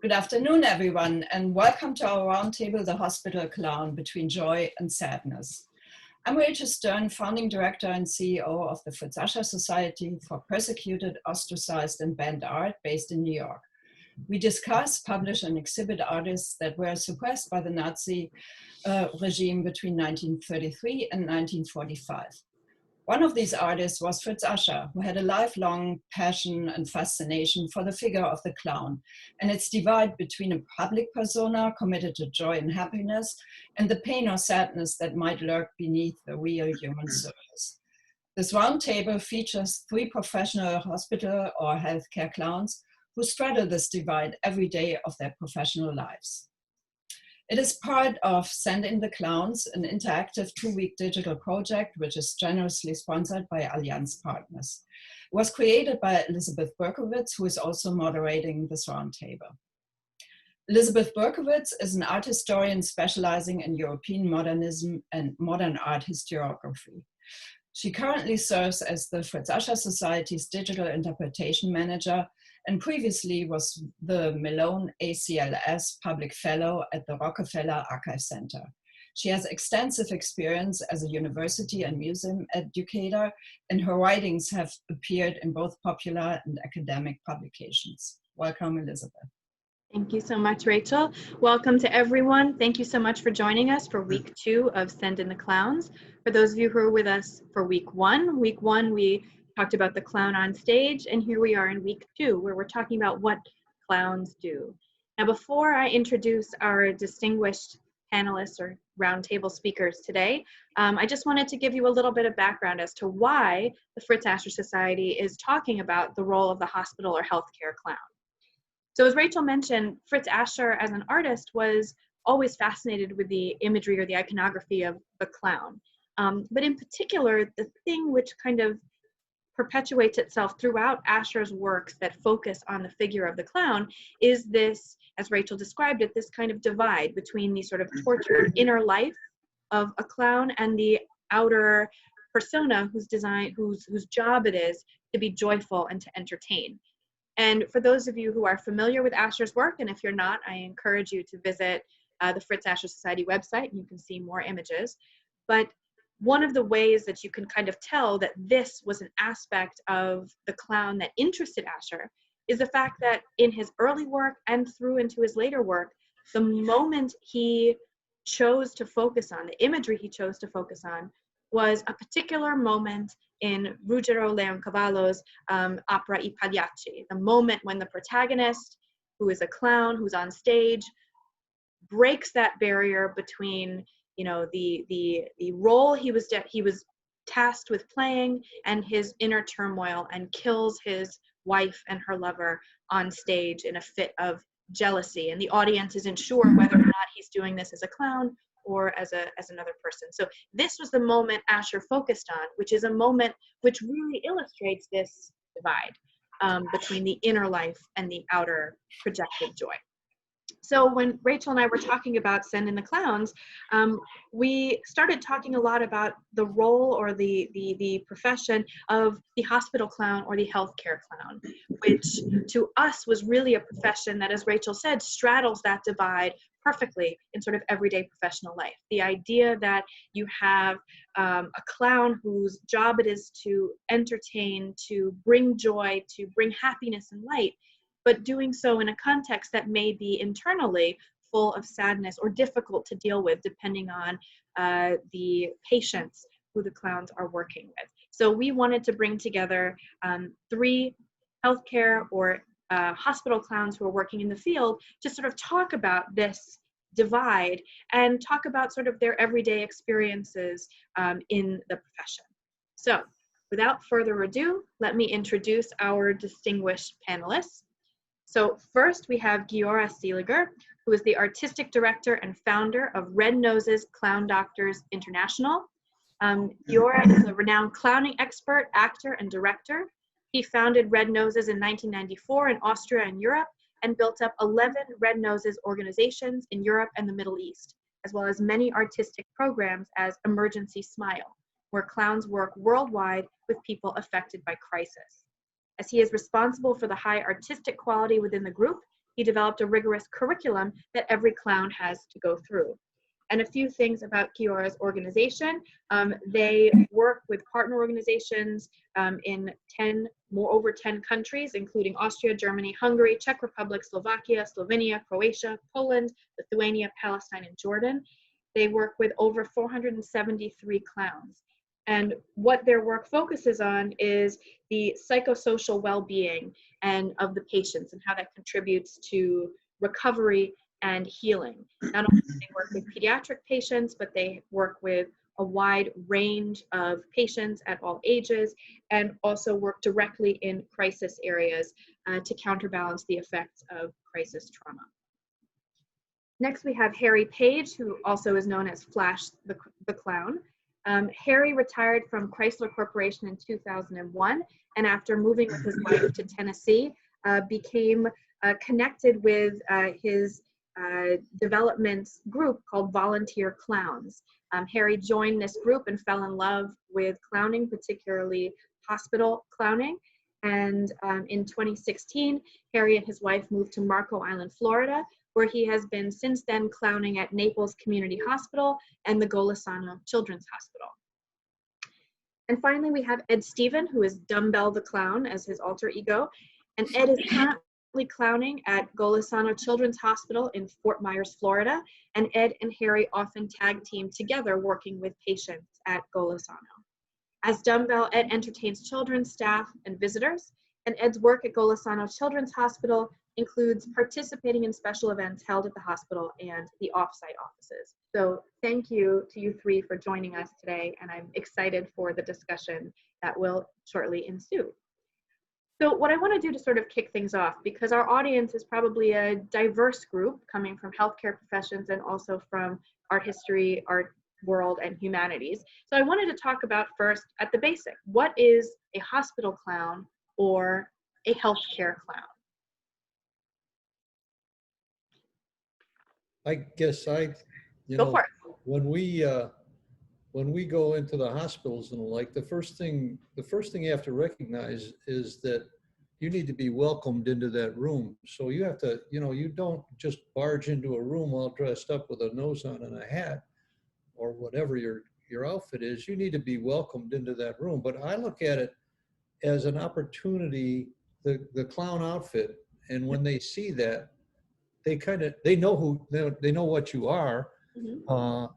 Good afternoon, everyone, and welcome to our roundtable, The Hospital Clown, Between Joy and Sadness. I'm Rachel Stern, founding director and CEO of the Fritz Ascher Society for Persecuted, Ostracized, and Banned Art based in New York. We discuss, publish, and exhibit artists that were suppressed by the Nazi regime between 1933 and 1945. One of these artists was Fritz Ascher, who had a lifelong passion and fascination for the figure of the clown and its divide between a public persona committed to joy and happiness and the pain or sadness that might lurk beneath the real human surface. This roundtable features 3 professional hospital or healthcare clowns who straddle this divide every day of their professional lives. It is part of Send in the Clowns, an interactive 2-week digital project which is generously sponsored by Allianz Partners. It was created by Elizabeth Berkowitz, who is also moderating this roundtable. Elizabeth Berkowitz is an art historian specializing in European modernism and modern art historiography. She currently serves as the Fritz Ascher Society's digital interpretation manager and previously was the Malone ACLS Public Fellow at the Rockefeller Archive Center. She has extensive experience as a university and museum educator, and her writings have appeared in both popular and academic publications. Welcome, Elizabeth. Thank you so much, Rachel. Welcome to everyone. Thank you so much for joining us for week 2 of Send in the Clowns. For those of you who are with us for week one we talked about the clown on stage, and here we are in week 2 where we're talking about what clowns do. Now, before I introduce our distinguished panelists or roundtable speakers today, I just wanted to give you a little bit of background as to why the Fritz Ascher Society is talking about the role of the hospital or healthcare clown. So as Rachel mentioned, Fritz Ascher as an artist was always fascinated with the imagery or the iconography of the clown. But in particular, the thing which kind of perpetuates itself throughout Ascher's works that focus on the figure of the clown is this, as Rachel described it, this kind of divide between the sort of tortured inner life of a clown and the outer persona whose job it is to be joyful and to entertain. And for those of you who are familiar with Ascher's work, and if you're not, I encourage you to visit the Fritz Ascher Society website and you can see more images. But one of the ways that you can kind of tell that this was an aspect of the clown that interested Ascher is the fact that in his early work and through into his later work, the moment he chose to focus on, the imagery he chose to focus on, was a particular moment in Ruggero Leoncavallo's opera I Pagliacci, the moment when the protagonist, who is a clown, who's on stage, breaks that barrier between the role he was tasked with playing and his inner turmoil, and kills his wife and her lover on stage in a fit of jealousy, and the audience isn't sure whether or not he's doing this as a clown or as another person. So this was the moment Ascher focused on, which is a moment which really illustrates this divide between the inner life and the outer projected joy. So when Rachel and I were talking about Send in the Clowns, we started talking a lot about the role or the profession of the hospital clown or the healthcare clown, which to us was really a profession that, as Rachel said, straddles that divide perfectly in sort of everyday professional life. The idea that you have a clown whose job it is to entertain, to bring joy, to bring happiness and light, but doing so in a context that may be internally full of sadness or difficult to deal with, depending on the patients who the clowns are working with. So we wanted to bring together 3 healthcare or hospital clowns who are working in the field to sort of talk about this divide and talk about sort of their everyday experiences in the profession. So without further ado, let me introduce our distinguished panelists. So first we have Giora Seeliger, who is the artistic director and founder of Red Nose's Clowndoctors International. Giora is a renowned clowning expert, actor, and director. He founded Red Noses in 1994 in Austria and Europe and built up 11 Red Noses organizations in Europe and the Middle East, as well as many artistic programs as Emergency Smile, where clowns work worldwide with people affected by crisis. As he is responsible for the high artistic quality within the group, he developed a rigorous curriculum that every clown has to go through. And a few things about Giora's organization. They work with partner organizations in over 10 countries, including Austria, Germany, Hungary, Czech Republic, Slovakia, Slovenia, Croatia, Poland, Lithuania, Palestine, and Jordan. They work with over 473 clowns. And what their work focuses on is the psychosocial well-being and of the patients and how that contributes to recovery and healing. Not only do they work with pediatric patients, but they work with a wide range of patients at all ages, and also work directly in crisis areas to counterbalance the effects of crisis trauma. Next, we have Harry Page, who also is known as Flash the Clown. Harry retired from Chrysler Corporation in 2001, and after moving with his wife to Tennessee, became connected with his development group called Volunteer Clowns. Harry joined this group and fell in love with clowning, particularly hospital clowning. And in 2016, Harry and his wife moved to Marco Island, Florida, where he has been since then clowning at Naples Community Hospital and the Golisano Children's Hospital. And finally, we have Ed Stephan, who is Dumbbell the Clown as his alter ego. And Ed is currently clowning at Golisano Children's Hospital in Fort Myers, Florida. And Ed and Harry often tag team together working with patients at Golisano. As Dumbbell, Ed entertains children, staff, and visitors. And Ed's work at Golisano Children's Hospital includes participating in special events held at the hospital and the offsite offices. So thank you to you three for joining us today, and I'm excited for the discussion that will shortly ensue. So what I want to do to sort of kick things off, because our audience is probably a diverse group coming from healthcare professions and also from art history, art world, and humanities. So I wanted to talk about first at the basic, what is a hospital clown or a healthcare clown? I guess when we go into the hospitals and like, the first thing you have to recognize is that you need to be welcomed into that room. So you have to, you don't just barge into a room all dressed up with a nose on and a hat or whatever your outfit is. You need to be welcomed into that room. But I look at it as an opportunity, the clown outfit, and when they see that, they know what you are,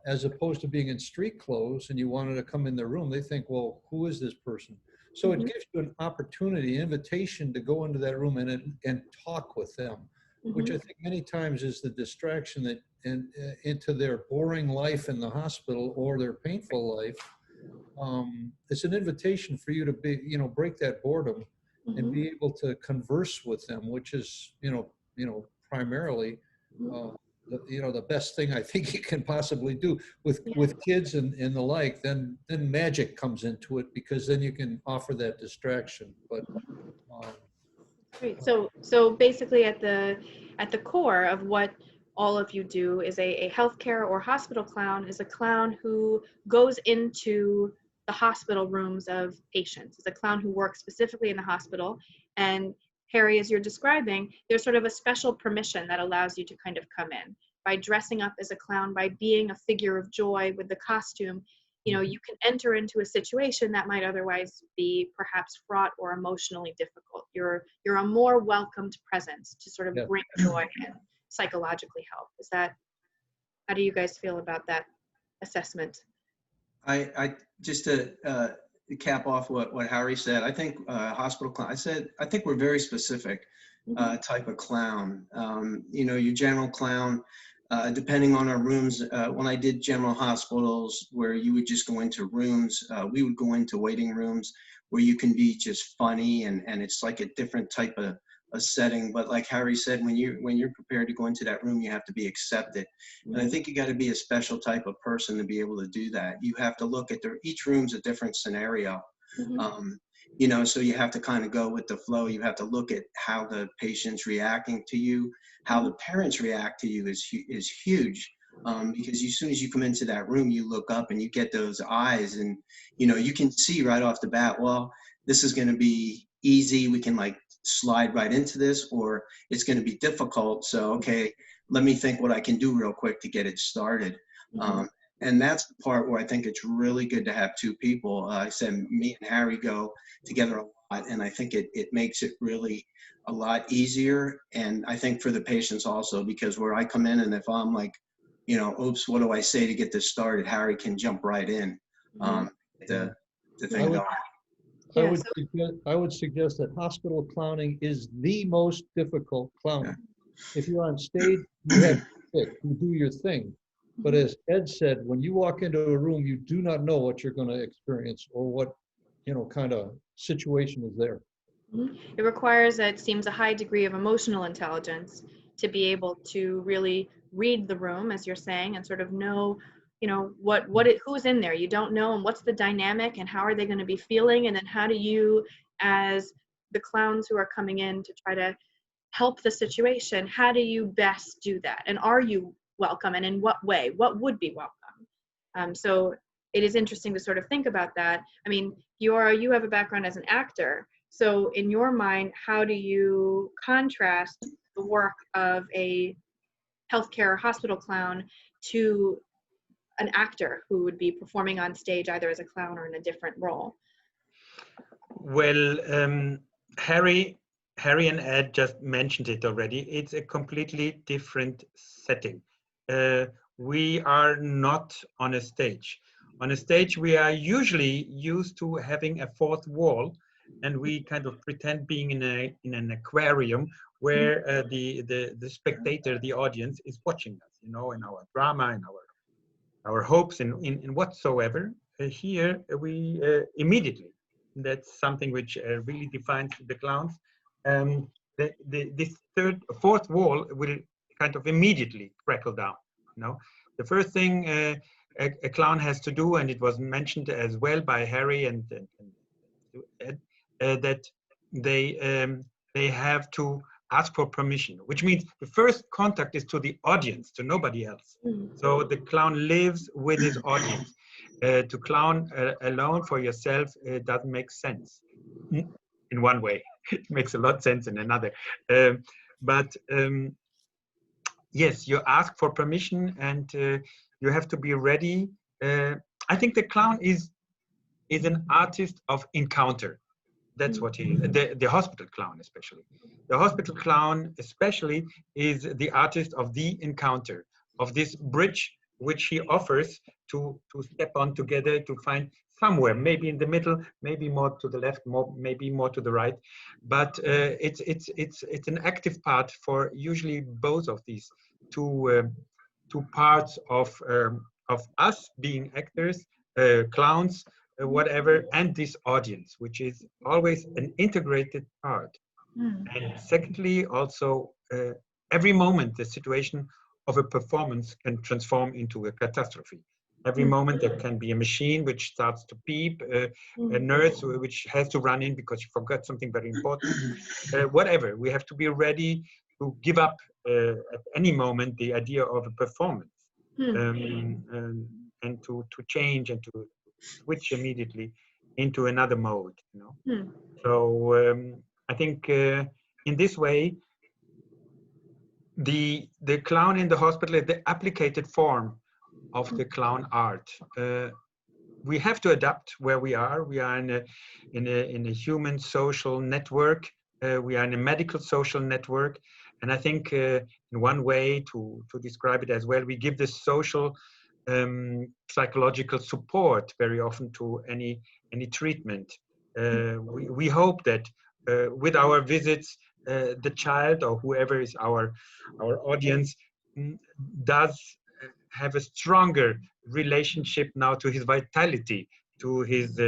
as opposed to being in street clothes and you wanted to come in the room. They think, well, who is this person? So it gives you an opportunity, invitation to go into that room and talk with them, which I think many times is the distraction that into their boring life in the hospital or their painful life. It's an invitation for you to be, break that boredom and be able to converse with them, which is, primarily, the best thing I think you can possibly do with kids and the like. Then magic comes into it, because then you can offer that distraction. But great. So basically, at the core of what all of you do is a healthcare or hospital clown is a clown who goes into the hospital rooms of patients. It's a clown who works specifically in the hospital. And Harry, as you're describing, there's sort of a special permission that allows you to kind of come in. By dressing up as a clown, by being a figure of joy with the costume, you can enter into a situation that might otherwise be perhaps fraught or emotionally difficult. You're a more welcomed presence to sort of bring joy and psychologically help. How do you guys feel about that assessment? I just to cap off what Harry said, I think hospital clown, I think we're very specific type of clown. Your general clown, depending on our rooms, when I did general hospitals where you would just go into rooms, we would go into waiting rooms where you can be just funny and it's like a different type of a setting. But like Harry said, when you're prepared to go into that room, you have to be accepted. And I think you got to be a special type of person to be able to do that. You have to look at each room's a different scenario. So you have to kind of go with the flow. You have to look at how the patient's reacting to you, how the parents react to you is huge. Because as soon as you come into that room, you look up and you get those eyes and, you can see right off the bat, well, this is going to be, easy, we can like slide right into this, or it's going to be difficult. So, okay, let me think what I can do real quick to get it started. And that's the part where I think it's really good to have two people. I said me and Harry go together a lot, and I think it makes it really a lot easier. And I think for the patients also, because where I come in, and if I'm like, you know, oops, what do I say to get this started? Harry can jump right in. The thing going. I would suggest that hospital clowning is the most difficult clowning. If you're on stage, you have to pick, you do your thing. But as Ed said, when you walk into a room, you do not know what you're going to experience or what, you know, kind of situation is there. It requires, it seems, a high degree of emotional intelligence to be able to really read the room, as you're saying, and sort of know, you know, who's in there. You don't know, and what's the dynamic, and how are they going to be feeling, and then how do you, as the clowns who are coming in to try to help the situation, how do you best do that? And are you welcome, and in what way? What would be welcome? So it is interesting to sort of think about that. I mean, you have a background as an actor. So in your mind, how do you contrast the work of a healthcare hospital clown to an actor who would be performing on stage either as a clown or in a different role? Well, Harry and Ed just mentioned it already. It's a completely different setting. We are not on a stage. On a stage, we are usually used to having a fourth wall, and we kind of pretend being in an aquarium where the spectator, the audience, is watching us. You know, in our drama, in our hopes, in whatsoever. Here we immediately. That's something which really defines the clowns. This fourth wall will kind of immediately crackle down. You know, the first thing a clown has to do, and it was mentioned as well by Harry and Ed, that they have to ask for permission, which means the first contact is to the audience, to nobody else. So the clown lives with his audience. To clown alone for yourself doesn't make sense in one way. It makes a lot of sense in another. But yes, you ask for permission, and you have to be ready. I think the clown is an artist of encounter. That's what he is. The hospital clown, especially. The hospital clown, especially, is the artist of the encounter, of this bridge which he offers to step on together, to find somewhere, maybe in the middle, maybe more to the left, maybe more to the right. But it's an active part for usually both of these two parts of us being actors, clowns, whatever, and this audience, which is always an integrated part. And secondly, also every moment the situation of a performance can transform into a catastrophe. Every moment there can be a machine which starts to beep, a nurse which has to run in because she forgot something very important. Whatever, we have to be ready to give up at any moment the idea of a performance, and to change and to switch immediately into another mode. You know, so I think in this way, the clown in the hospital is the applicated form of the clown art. We have to adapt where we are. We are in a human social network. We are in a medical social network, and I think in one way to describe it as well, we give the social psychological support very often to any treatment. We hope that with our visits, the child or whoever is our audience does have a stronger relationship now to his vitality, to his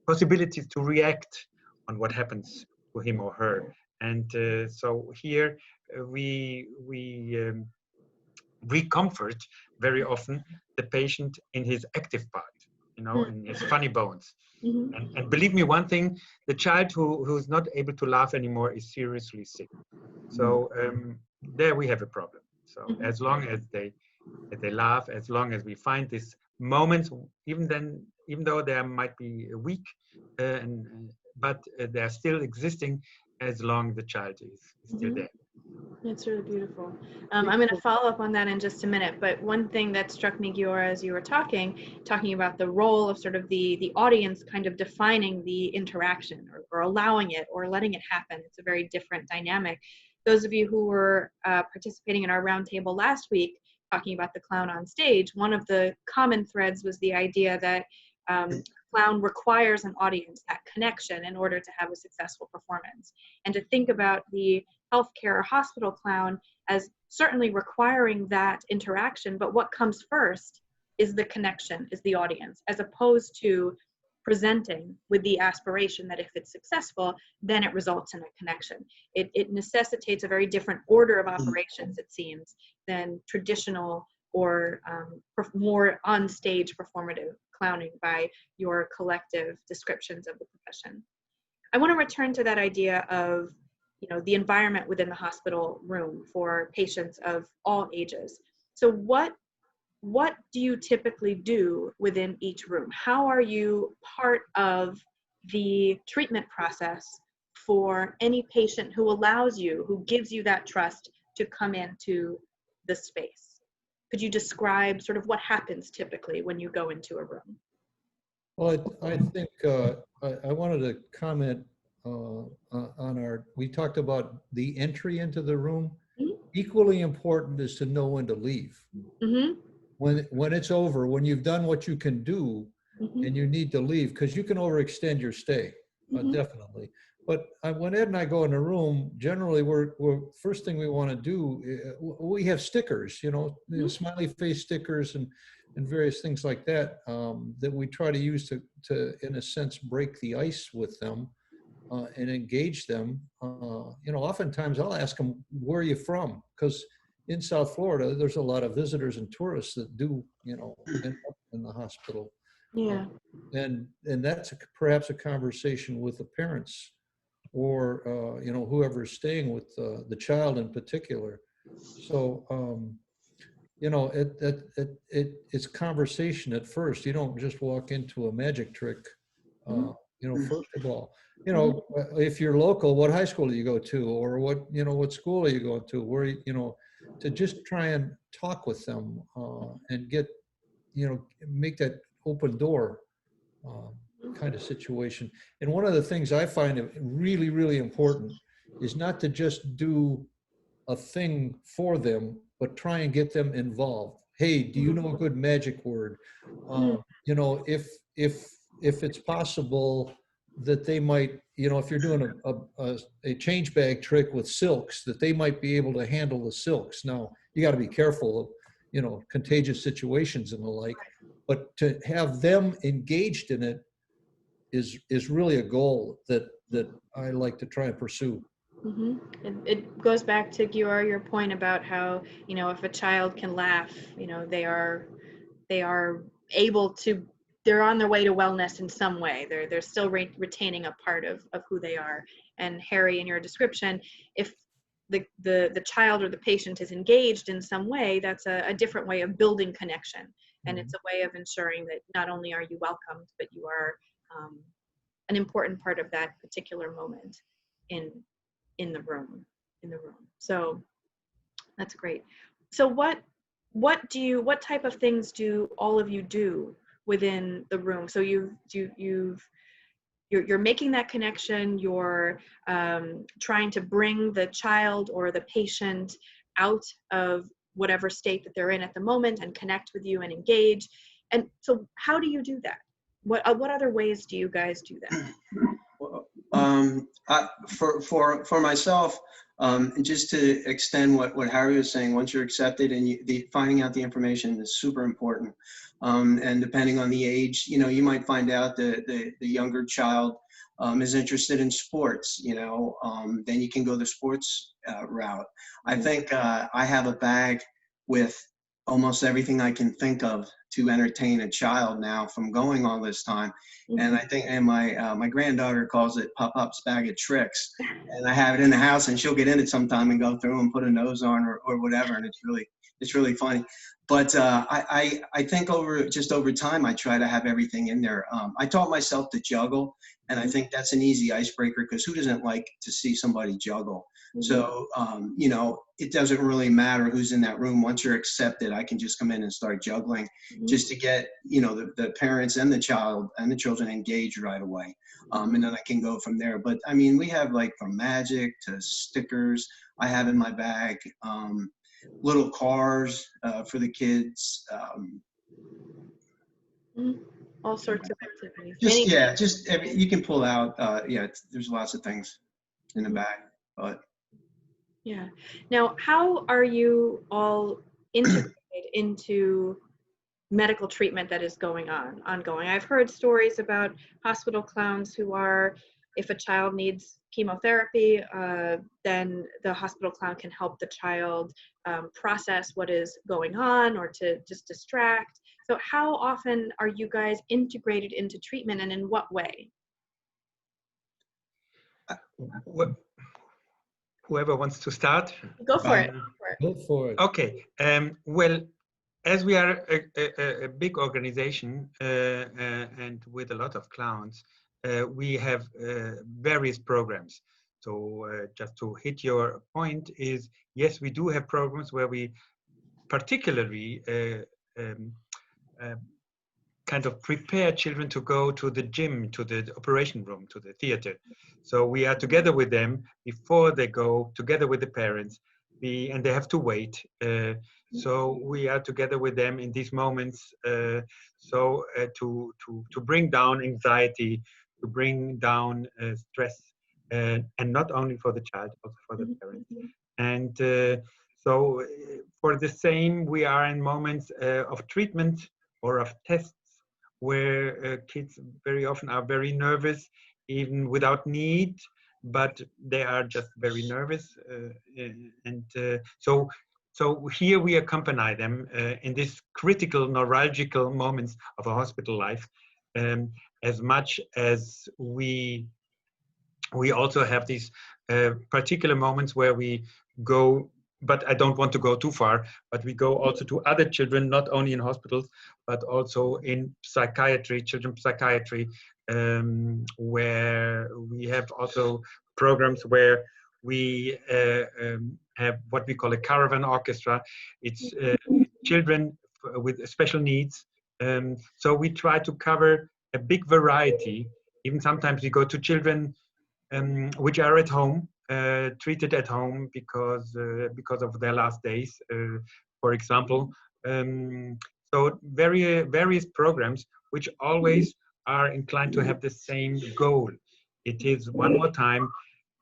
possibilities to react on what happens to him or her. And so here we comfort very often the patient in his active part, you know, in his funny bones. And believe me, one thing, the child who's not able to laugh anymore is seriously sick. So there we have a problem. So as long as they laugh, as long as we find this moments, even though there might be a week, but they're still existing as long as the child is still there. It's really beautiful. I'm going to follow up on that in just a minute, but one thing that struck me, Giora, as you were talking about the role of sort of the audience kind of defining the interaction or allowing it or letting it happen. It's a very different dynamic. Those of you who were participating in our roundtable last week, talking about the clown on stage, one of the common threads was the idea that clown requires an audience, that connection, in order to have a successful performance. And to think about the healthcare or hospital clown as certainly requiring that interaction, but what comes first is the connection, is the audience, as opposed to presenting with the aspiration that if it's successful, then it results in a connection. It necessitates a very different order of operations, it seems, than traditional or more on-stage performative clowning by your collective descriptions of the profession. I want to return to that idea of, you know, the environment within the hospital room for patients of all ages. So what do you typically do within each room? How are you part of the treatment process for any patient who allows you, who gives you that trust to come into the space? Could you describe sort of what happens typically when you go into a room? Well, I think I wanted to comment on we talked about the entry into the room. Mm-hmm. Equally important is to know when to leave. Mm-hmm. When it's over, when you've done what you can do, Mm-hmm. and you need to leave, because you can overextend your stay, Mm-hmm. definitely. But when Ed and I go in a room, generally we're first thing we want to do, we have stickers, you know, smiley face stickers and various things like that, that we try to use to in a sense break the ice with them and engage them. You know, oftentimes I'll ask them, where are you from? Because in South Florida, there's a lot of visitors and tourists that do, you know, end up in the hospital. Yeah. And that's perhaps a conversation with the parents or, you know, whoever's staying with the child in particular. So, you know, it's conversation at first. You don't just walk into a magic trick. You know, first of all, you know, if you're local, what high school do you go to, or what, you know, what school are you going to, where, you know, to just try and talk with them and get, you know, make that open door kind of situation. And one of the things I find really, really important is not to just do a thing for them, but try and get them involved. Hey, do you know a good magic word? You know, if it's possible that they might, you know, if you're doing a change bag trick with silks, that they might be able to handle the silks. Now, you got to be careful of, you know, contagious situations and the like, but to have them engaged in it is really a goal that I like to try and pursue. Mm-hmm. It goes back to your point about how, you know, if a child can laugh, you know, they are able to, they're on their way to wellness in some way. They're still retaining a part of who they are. And Harry, in your description, if the child or the patient is engaged in some way, that's a different way of building connection. And it's a way of ensuring that not only are you welcomed, but you are an important part of that particular moment in the room. So that's great. So what type of things do all of you do within the room? So you're making that connection, you're trying to bring the child or the patient out of whatever state that they're in at the moment and connect with you and engage. And so how do you do that? What other ways do you guys do that? For myself, just to extend what Harry was saying, once you're accepted and finding out the information is super important. And depending on the age, you know, you might find out that the younger child is interested in sports, you know, then you can go the sports route. I think I have a bag with almost everything I can think of to entertain a child now from going all this time. And I think, and my granddaughter calls it Pop-Up's bag of tricks. And I have it in the house, and she'll get in it sometime and go through and put a nose on or whatever. And it's really funny. But I think over time, I try to have everything in there. I taught myself to juggle, and I think that's an easy icebreaker, because who doesn't like to see somebody juggle? So, you know, it doesn't really matter who's in that room. Once you're accepted, I can just come in and start juggling just to get, you know, the parents and the children engaged right away. And then I can go from there. But I mean, we have like from magic to stickers I have in my bag, little cars for the kids. All sorts of activities. You can pull out, there's lots of things in the bag, but. Yeah. Now, how are you all integrated into medical treatment that is ongoing? I've heard stories about hospital clowns who are, if a child needs chemotherapy, then the hospital clown can help the child process what is going on or to just distract. So how often are you guys integrated into treatment, and in what way? Whoever wants to start. Go for it. Go for it. Okay. Well, as we are a big organization and with a lot of clowns, we have various programs. So just to hit your point is, yes, we do have programs where we particularly kind of prepare children to go to the gym, to the operation room, to the theater. So we are together with them before they go, together with the parents, and they have to wait. So we are together with them in these moments, to bring down anxiety, to bring down stress, and not only for the child, also for the parents. And so for the same, we are in moments of treatment or of tests where kids very often are very nervous, even without need, but they are just very nervous. So here we accompany them in this critical neurological moments of a hospital life, as much as we also have these particular moments where we go, but I don't want to go too far, but we go also to other children, not only in hospitals, but also in psychiatry, children's psychiatry, where we have also programs where we have what we call a caravan orchestra. It's children with special needs. So we try to cover a big variety. Even sometimes we go to children which are at home, treated at home because of their last days, for example. So various programs which always are inclined to have the same goal. It is one more time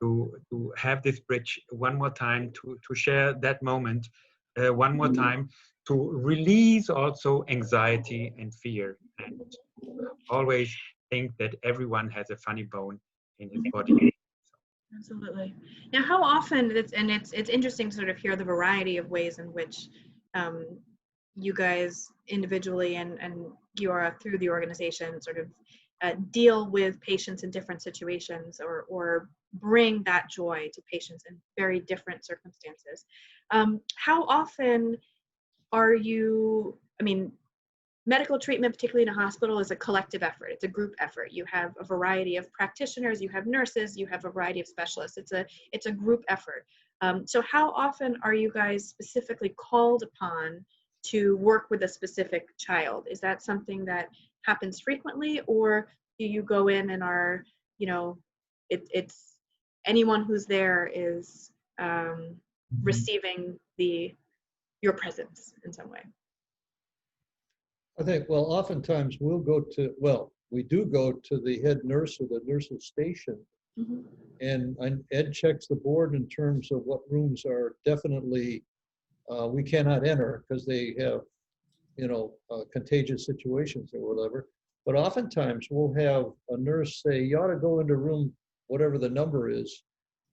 to have this bridge, one more time to share that moment, one more time to release also anxiety and fear, and always think that everyone has a funny bone in his body. Absolutely. Now, how often, it's interesting to sort of hear the variety of ways in which you guys individually and Giora through the organization sort of deal with patients in different situations or bring that joy to patients in very different circumstances. How often are you, I mean, medical treatment, particularly in a hospital, is a collective effort. It's a group effort. You have a variety of practitioners, you have nurses, you have a variety of specialists. It's a group effort. So how often are you guys specifically called upon to work with a specific child? Is that something that happens frequently, or do you go in and are, you know, it's anyone who's there is receiving your presence in some way? I think, well, oftentimes we do go to the head nurse or the nurse's station, and Ed checks the board in terms of what rooms are definitely we cannot enter because they have, you know, contagious situations or whatever. But oftentimes we'll have a nurse say, you ought to go into room, whatever the number is.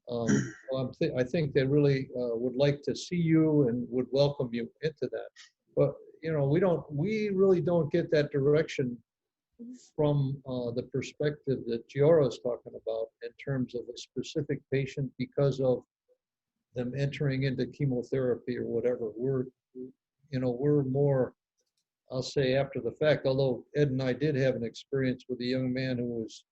I think they really would like to see you and would welcome you into that. But you know, we really don't get that direction from the perspective that Giora is talking about in terms of a specific patient because of them entering into chemotherapy or whatever. We're more, I'll say, after the fact, although Ed and I did have an experience with a young man who was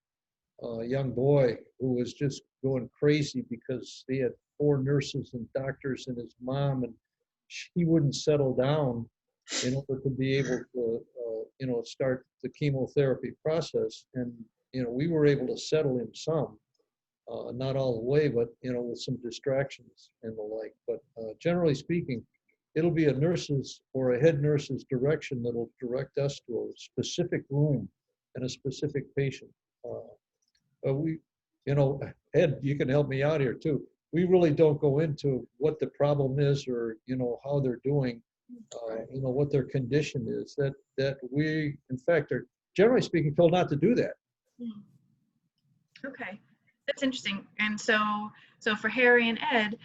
a young boy who was just going crazy because he had 4 nurses and doctors and his mom, and he wouldn't settle down in order to be able to, start the chemotherapy process. And, we were able to settle him some, not all the way, but, with some distractions and the like. But generally speaking, it'll be a nurse's or a head nurse's direction that'll direct us to a specific room and a specific patient. But Ed, you can help me out here too. We really don't go into what the problem is or, how they're doing, what their condition is. That we, in fact, are generally speaking told not to do that. Okay, that's interesting. And so for Harry and Ed,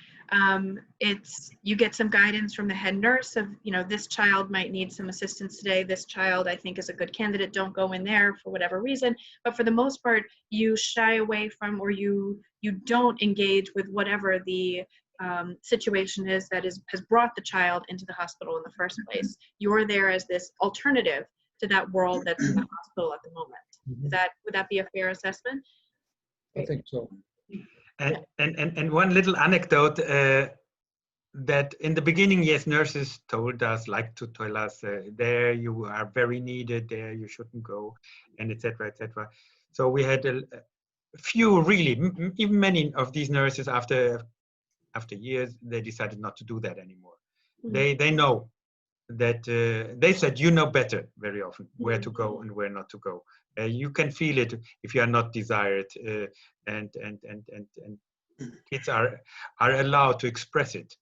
it's, you get some guidance from the head nurse of, this child might need some assistance today. This child, I think, is a good candidate. Don't go in there for whatever reason. But for the most part, you shy away from, or you don't engage with whatever the situation is that has brought the child into the hospital in the first place. You're there as this alternative to that world that's in the hospital at the moment. Would that be a fair assessment? I think so. And one little anecdote that in the beginning, yes, nurses told us, like to tell us, there you are very needed, there you shouldn't go, and etc., etc. So we had a few, really, even many of these nurses after years, they decided not to do that anymore. They know that they said, you know better very often where to go and where not to go. You can feel it if you are not desired, and kids are allowed to express it,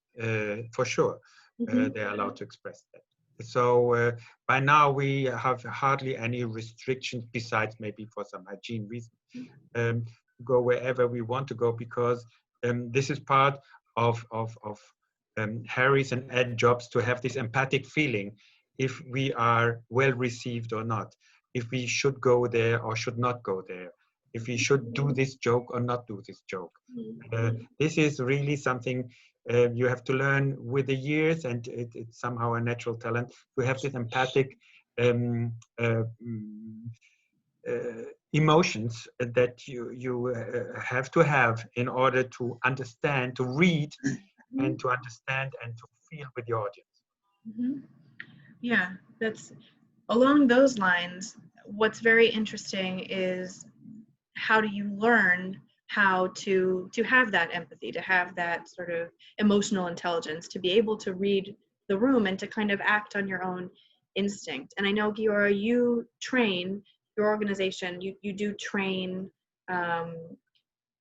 for sure. They are allowed to express that. So by now we have hardly any restrictions besides maybe for some hygiene reasons. Go wherever we want to go, because this is part of Harry's and Ed's jobs to have this empathic feeling if we are well received or not, if we should go there or should not go there, if we should do this joke or not do this joke. This is really something you have to learn with the years, and it's somehow a natural talent to have this empathic emotions that you have to have in order to understand, to read, and to understand and to feel with the audience. Yeah, that's along those lines. What's very interesting is how do you learn how to have that empathy, to have that sort of emotional intelligence, to be able to read the room and to kind of act on your own instinct. And I know, Giora, you train, your organization, you do train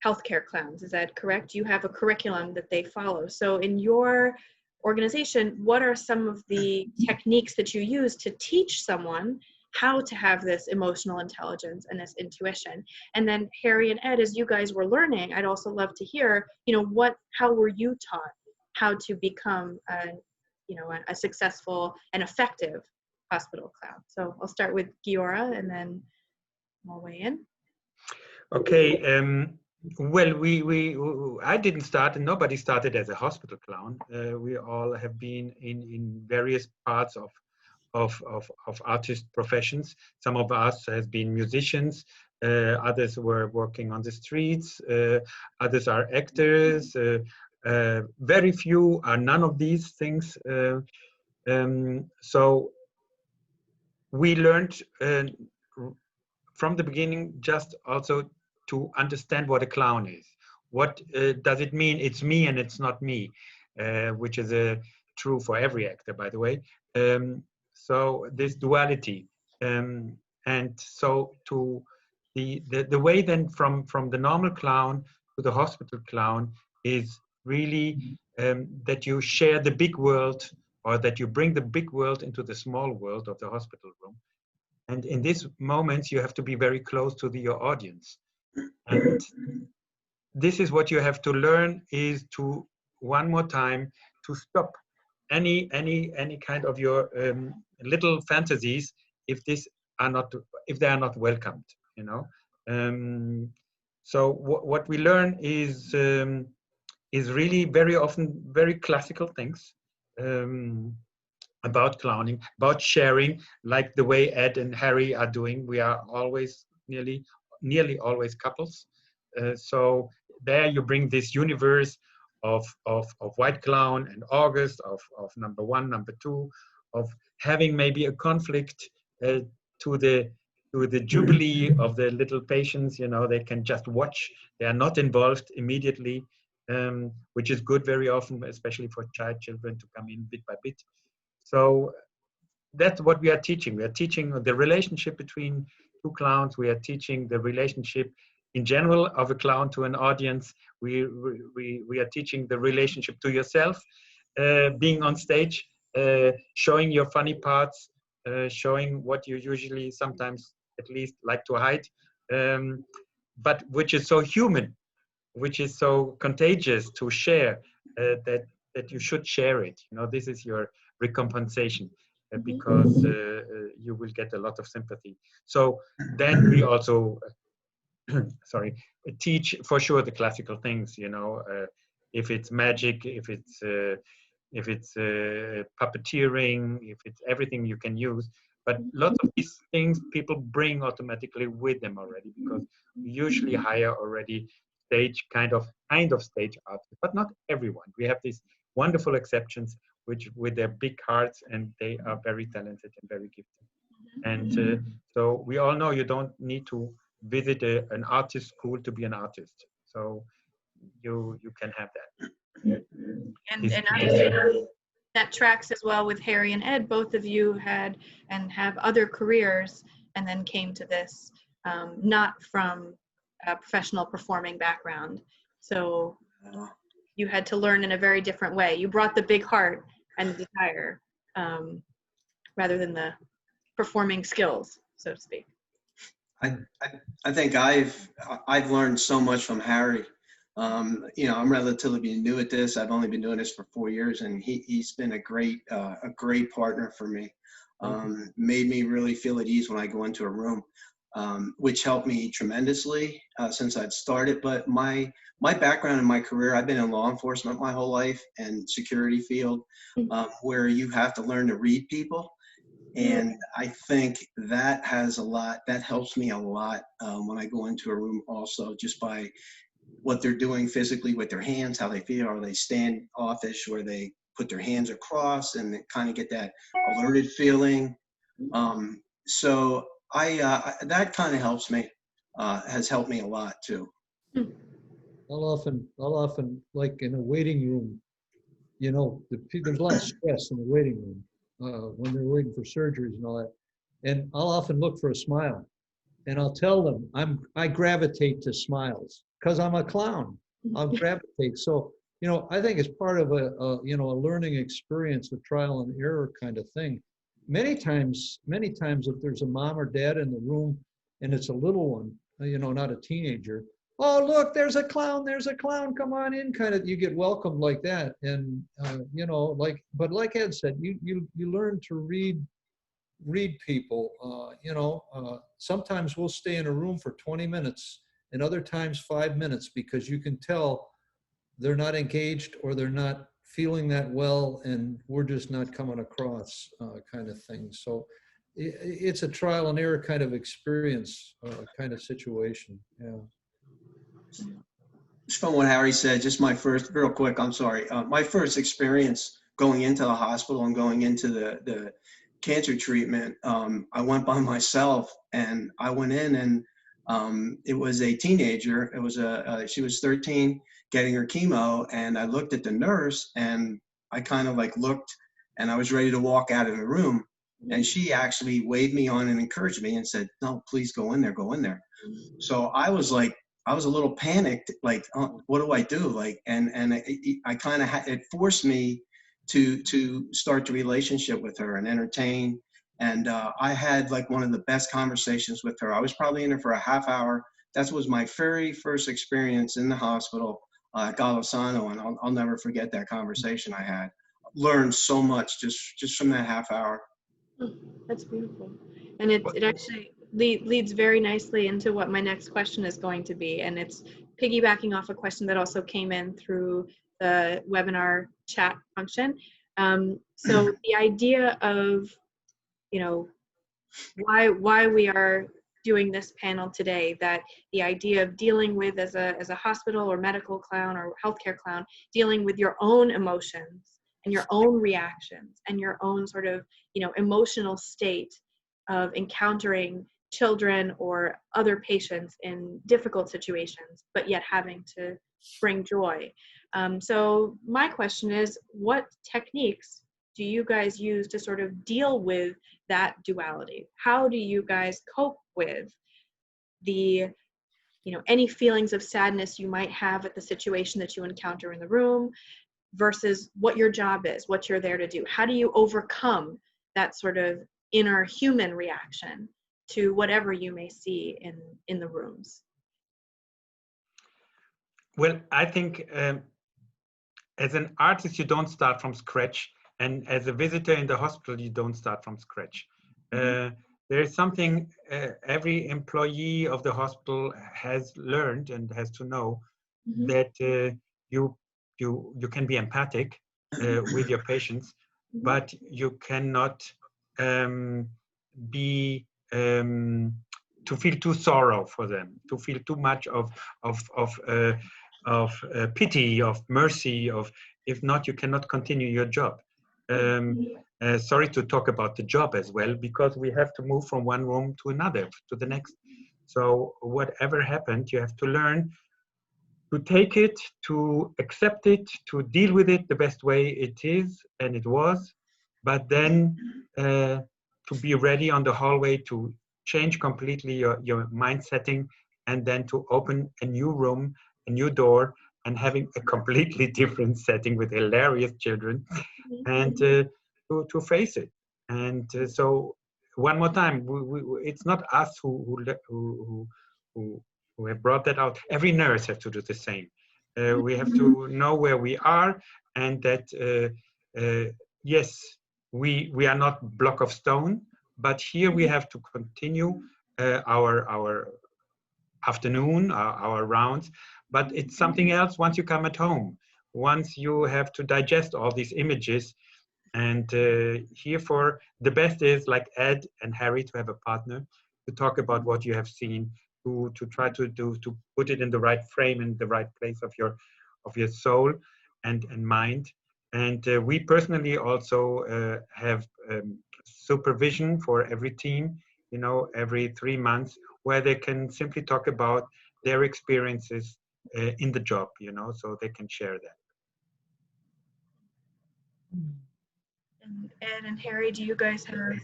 healthcare clowns, is that correct? You have a curriculum that they follow. So in your organization, what are some of the techniques that you use to teach someone how to have this emotional intelligence and this intuition? And then Harry and Ed, as you guys were learning, I'd also love to hear, how were you taught how to become a successful and effective hospital clown? So I'll start with Giora and then I'll weigh in. Okay. Well, I didn't start, and nobody started as a hospital clown. We all have been in various parts of artist professions. Some of us has been musicians, others were working on the streets, others are actors, very few are none of these things. So we learned from the beginning just also to understand what a clown is. What does it mean? It's me and it's not me, which is true for every actor, by the way. So this duality, and so to the way then from the normal clown to the hospital clown is really that you share the big world, or that you bring the big world into the small world of the hospital room. And in these moments, you have to be very close to your audience. And this is what you have to learn, is to, one more time, to stop any kind of your little fantasies if they are not welcomed, you know. So what we learn is really very often very classical things about clowning, about sharing, like the way Ed and Harry are doing. We are always nearly always couples. So there you bring this universe of White Clown and August, of number one, number two, of having maybe a conflict to the jubilee of the little patients. You know, they can just watch. They are not involved immediately, which is good very often, especially for children to come in bit by bit. So that's what we are teaching. We are teaching the relationship between two clowns. We are teaching the relationship in general of a clown to an audience. We are teaching the relationship to yourself, being on stage, showing your funny parts, showing what you usually sometimes at least like to hide, but which is so human, which is so contagious to share, that you should share it. You know, this is your recompensation, because you will get a lot of sympathy. So then we also sorry, teach for sure the classical things, you know, if it's magic, if it's puppeteering, if it's everything you can use. But lots of these things people bring automatically with them already, because we usually hire already kind of stage artists, but not everyone. We have these wonderful exceptions which with their big hearts, and they are very talented and very gifted. And so we all know you don't need to visit an artist school to be an artist. So you can have that. And that tracks as well with Harry and Ed. Both of you had and have other careers, and then came to this not from a professional performing background. So you had to learn in a very different way. You brought the big heart and the desire rather than the performing skills, so to speak. I think I've learned so much from Harry. You know, I'm relatively new at this. I've only been doing this for 4 years, and he's been a great partner for me. Made me really feel at ease when I go into a room, which helped me tremendously since I'd started. But my background in my career, I've been in law enforcement my whole life and security field, where you have to learn to read people. And I think that helps me a lot when I go into a room also, just by what they're doing physically with their hands, how they feel, or they stand offish, where they put their hands across and they kind of get that alerted feeling. So that kind of helps me, has helped me a lot too. I'll often, like in a waiting room, you know, there's a lot of stress in the waiting room when they're waiting for surgeries and all that. And I'll often look for a smile, and I'll tell them I gravitate to smiles because I'm a clown. I'll gravitate. So, you know, I think it's part of a learning experience, a trial and error kind of thing. Many times, if there's a mom or dad in the room and it's a little one, you know, not a teenager, oh, look, there's a clown, come on in, kind of, you get welcomed like that. And, you know, but like Ed said, you learn to read people. You know, sometimes we'll stay in a room for 20 minutes and other times 5 minutes, because you can tell they're not engaged or they're not feeling that well, and we're just not coming across, kind of thing. So it's a trial and error kind of experience, kind of situation. Yeah. Just from what Harry said, just my first, real quick, I'm sorry, my first experience going into the hospital and going into the cancer treatment, I went by myself, and I went in, and it was a teenager. It was she was 13, getting her chemo, and I looked at the nurse, and I kind of like looked, and I was ready to walk out of the room, and she actually waved me on and encouraged me and said, "No, please go in there, go in there." So I was a little panicked, like, oh, what do I do? Like, and I kind of it forced me to start the relationship with her and entertain. And I had like one of the best conversations with her. I was probably in there for a half hour. That was my very first experience in the hospital at Golisano, and I'll never forget that conversation I had. learned so much just from that half hour. That's beautiful. And it actually leads very nicely into what my next question is going to be. And it's piggybacking off a question that also came in through the webinar chat function. So the idea of, you know, why we are doing this panel today, that the idea of dealing with as a hospital or medical clown or healthcare clown, dealing with your own emotions and your own reactions and your own sort of, you know, emotional state of encountering children or other patients in difficult situations, but yet having to bring joy. So my question is, what techniques do you guys use to sort of deal with that duality? How do you guys cope with the, you know, any feelings of sadness you might have at the situation that you encounter in the room versus what your job is, what you're there to do? How do you overcome that sort of inner human reaction to whatever you may see in the rooms? Well, I think as an artist, you don't start from scratch. And as a visitor in the hospital, you don't start from scratch. There is something every employee of the hospital has learned and has to know, that you can be empathic with your patients, but you cannot be to feel too sorrow for them, to feel too much of pity, of mercy, of, if not, you cannot continue your job. Sorry to talk about the job as well, because we have to move from one room to another, to the next. So whatever happened, you have to learn to take it, to accept it, to deal with it the best way it is and it was, but then to be ready on the hallway to change completely your mind setting, and then to open a new room, a new door, and having a completely different setting with hilarious children, and to face it. And so one more time, it's not us who have brought that out. Every nurse has to do the same. We have to know where we are, and that yes, we are not block of stone, but here we have to continue our afternoon, our rounds. But it's something else once you come at home, once you have to digest all these images. And here for the best is, like Ed and Harry, to have a partner to talk about what you have seen, to try to put it in the right frame, in the right place of your soul and mind. And we personally also have supervision for every team, you know, every 3 months, where they can simply talk about their experiences in the job, you know, so they can share that. And Ed and Harry, do you guys have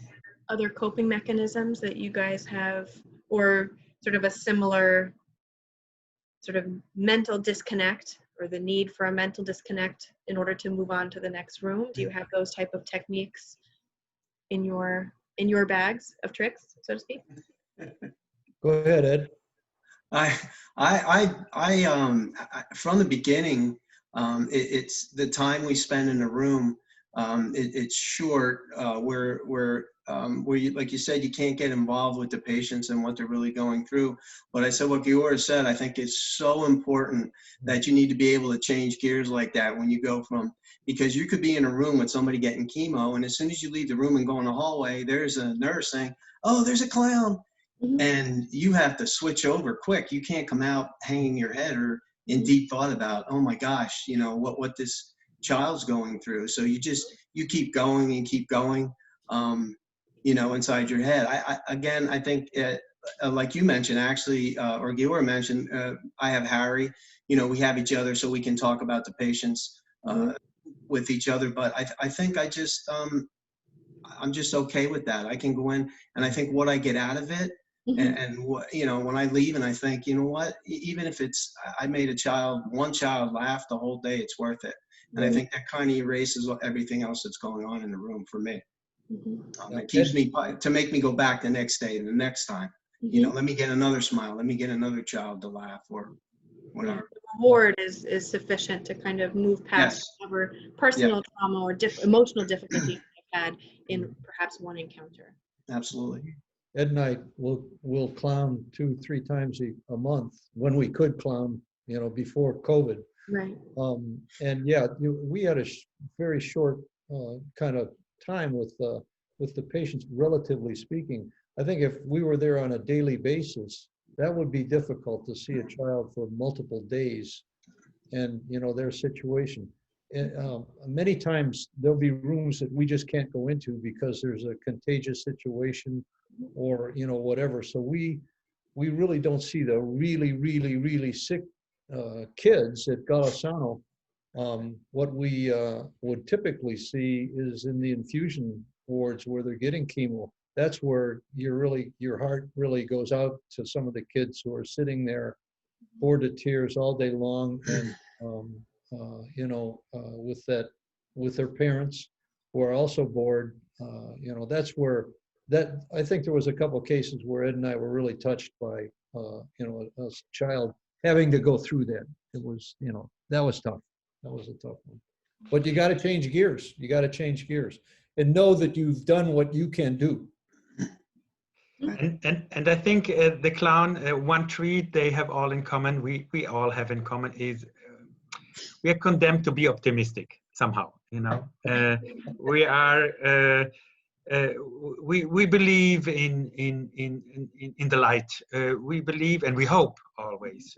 other coping mechanisms that you guys have, or sort of a similar sort of mental disconnect, or the need for a mental disconnect in order to move on to the next room? Do you have those type of techniques in your bags of tricks, so to speak? Go ahead, Ed. From the beginning, it's the time we spend in a room. It's short, where you, like you said, you can't get involved with the patients and what they're really going through. But I said what Giora said, I think it's so important that you need to be able to change gears like that when you go from, because you could be in a room with somebody getting chemo, and as soon as you leave the room and go in the hallway, there's a nurse saying, "Oh, there's a clown." And you have to switch over quick. You can't come out hanging your head or in deep thought about, oh my gosh, you know, what this child's going through. So you keep going and keep going, you know, inside your head. I think like you mentioned, actually, or Giora mentioned, I have Harry, you know, we have each other so we can talk about the patients with each other. But I think I'm just okay with that. I can go in, and I think what I get out of it, and what, you know, when I leave and I think, you know what, even if it's, I made one child laugh the whole day, it's worth it. And I think that kind of erases everything else that's going on in the room for me. It keeps me, to make me go back the next day and the next time. You know, let me get another smile. Let me get another child to laugh, or whatever. reward is sufficient to kind of move past Yes. whatever personal trauma or emotional difficulty you've had in perhaps one encounter. Absolutely. Ed and I will clown 2-3 times a month when we could clown, before COVID. Right. And yeah, we had a very short kind of time with the patients, relatively speaking. I think if we were there on a daily basis, that would be difficult to see a child for multiple days and, their situation. And, many times there'll be rooms that we just can't go into because there's a contagious situation or, whatever. So we really don't see the really, really, really sick kids at Golisano. What we would typically see is in the infusion wards where they're getting chemo. That's where your heart really goes out to some of the kids who are sitting there bored to tears all day long, and with their parents who are also bored. That's where I think there was a couple of cases where Ed and I were really touched by a child having to go through that. It was that was tough. That was a tough one. But you got to change gears. You got to change gears and know that you've done what you can do. And I think the clown, one trait they have all in common, we all have in common, is we are condemned to be optimistic somehow. We are we believe in the light. We believe and we hope always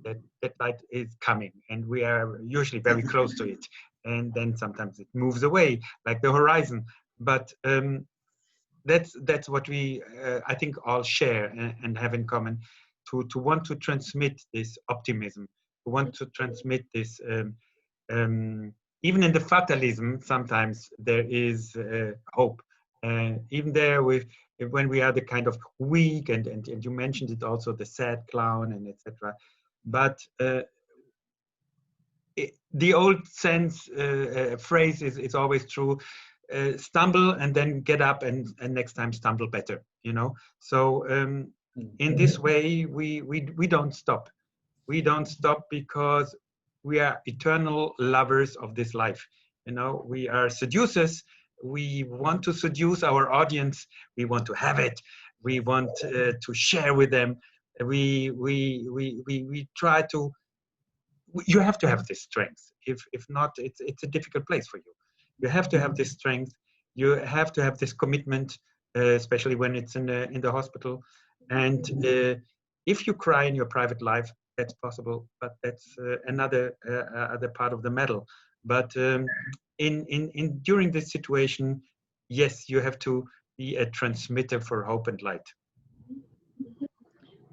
that light is coming, and we are usually very close to it. And then sometimes it moves away, like the horizon. But that's what we I think all share and have in common, to want to transmit this optimism, to want to transmit this even in the fatalism sometimes there is hope, even there when we are the kind of weak and you mentioned it also, the sad clown and etc. But the old phrase is always true. Stumble and then get up and next time stumble better, so in this way we don't stop. We don't stop because we are eternal lovers of this life. We are seducers. We want to seduce our audience. We want to have it. We want to share with them. We try to. You have to have this strength. If not, it's a difficult place for you. You have to have this strength. You have to have this commitment, especially when it's in the hospital. And if you cry in your private life, that's possible, but that's another other part of the medal. But during this situation, yes, you have to be a transmitter for hope and light.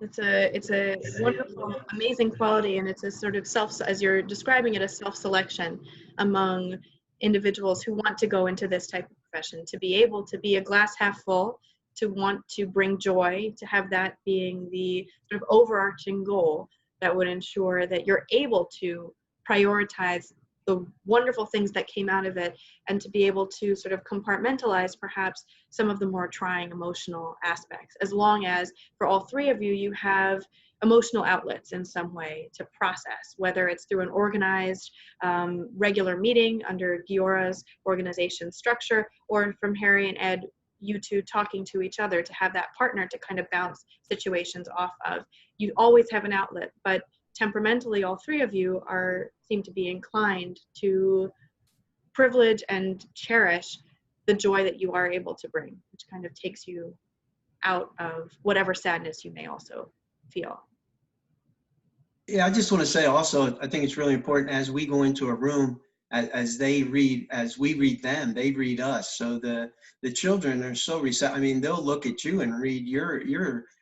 It's a wonderful, amazing quality, and it's a sort of as you're describing it, a self-selection among individuals who want to go into this type of profession, to be able to be a glass half full, to want to bring joy, to have that being the sort of overarching goal that would ensure that you're able to prioritize the wonderful things that came out of it, and to be able to sort of compartmentalize perhaps some of the more trying emotional aspects, as long as for all three of you, you have emotional outlets in some way to process, whether it's through an organized regular meeting under Giora's organization structure, or from Harry and Ed, you two talking to each other, to have that partner to kind of bounce situations off of. You always have an outlet, but temperamentally, all three of you seem to be inclined to privilege and cherish the joy that you are able to bring, which kind of takes you out of whatever sadness you may also feel. Yeah, I just want to say also, I think it's really important as we go into a room, as we read them, they read us. So the children are so receptive. I mean, they'll look at you and read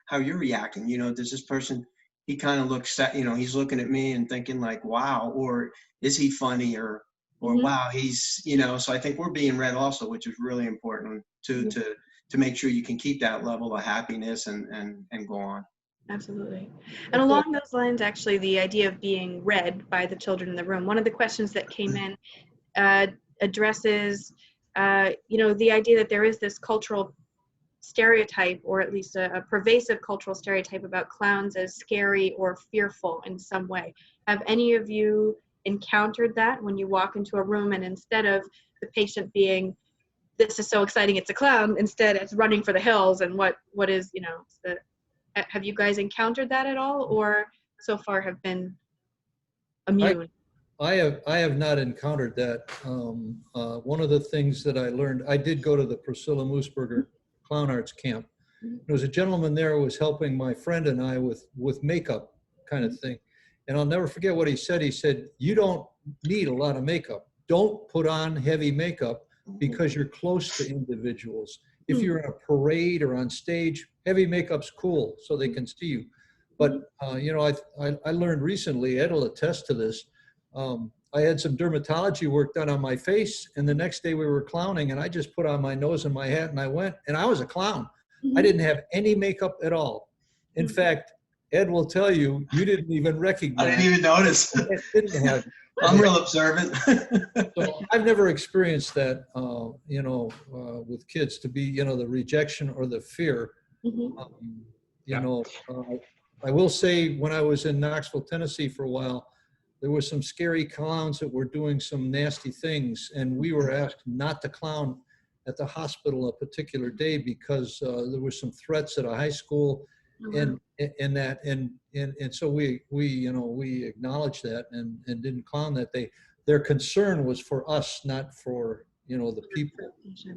how you're reacting. Does this person, he kind of looks at, he's looking at me and thinking like, wow, or is he funny, or wow, he's, so I think we're being read also, which is really important to make sure you can keep that level of happiness and go on. Absolutely. And along those lines, actually, the idea of being read by the children in the room, one of the questions that came in addresses, the idea that there is this cultural stereotype, or at least a pervasive cultural stereotype about clowns as scary or fearful in some way. Have any of you encountered that when you walk into a room and instead of the patient being, this is so exciting, it's a clown, instead it's running for the hills and what is, you know, have you guys encountered that at all, or so far have been immune? I have not encountered that. One of the things that I learned, I did go to the Priscilla Moosberger Clown Arts Camp. There was a gentleman there who was helping my friend and I with makeup kind of thing. And I'll never forget what he said. He said, you don't need a lot of makeup. Don't put on heavy makeup because you're close to individuals. If you're in a parade or on stage, heavy makeup's cool so they can see you. But, you know, I learned recently, Ed will attest to this, I had some dermatology work done on my face, and the next day we were clowning, and I just put on my nose and my hat, and I went, and I was a clown. I didn't have any makeup at all. In fact, Ed will tell you, you didn't even recognize. I didn't even notice. Didn't have. I'm real observant. So I've never experienced that, you know, with kids to be, you know, the rejection or the fear. You know, I will say when I was in Knoxville, Tennessee for a while, there were some scary clowns that were doing some nasty things, and we were asked not to clown at the hospital a particular day because there were some threats at a high school, and so we you know, we acknowledged that and didn't clown that day. Their concern was for us, not for, you know, the people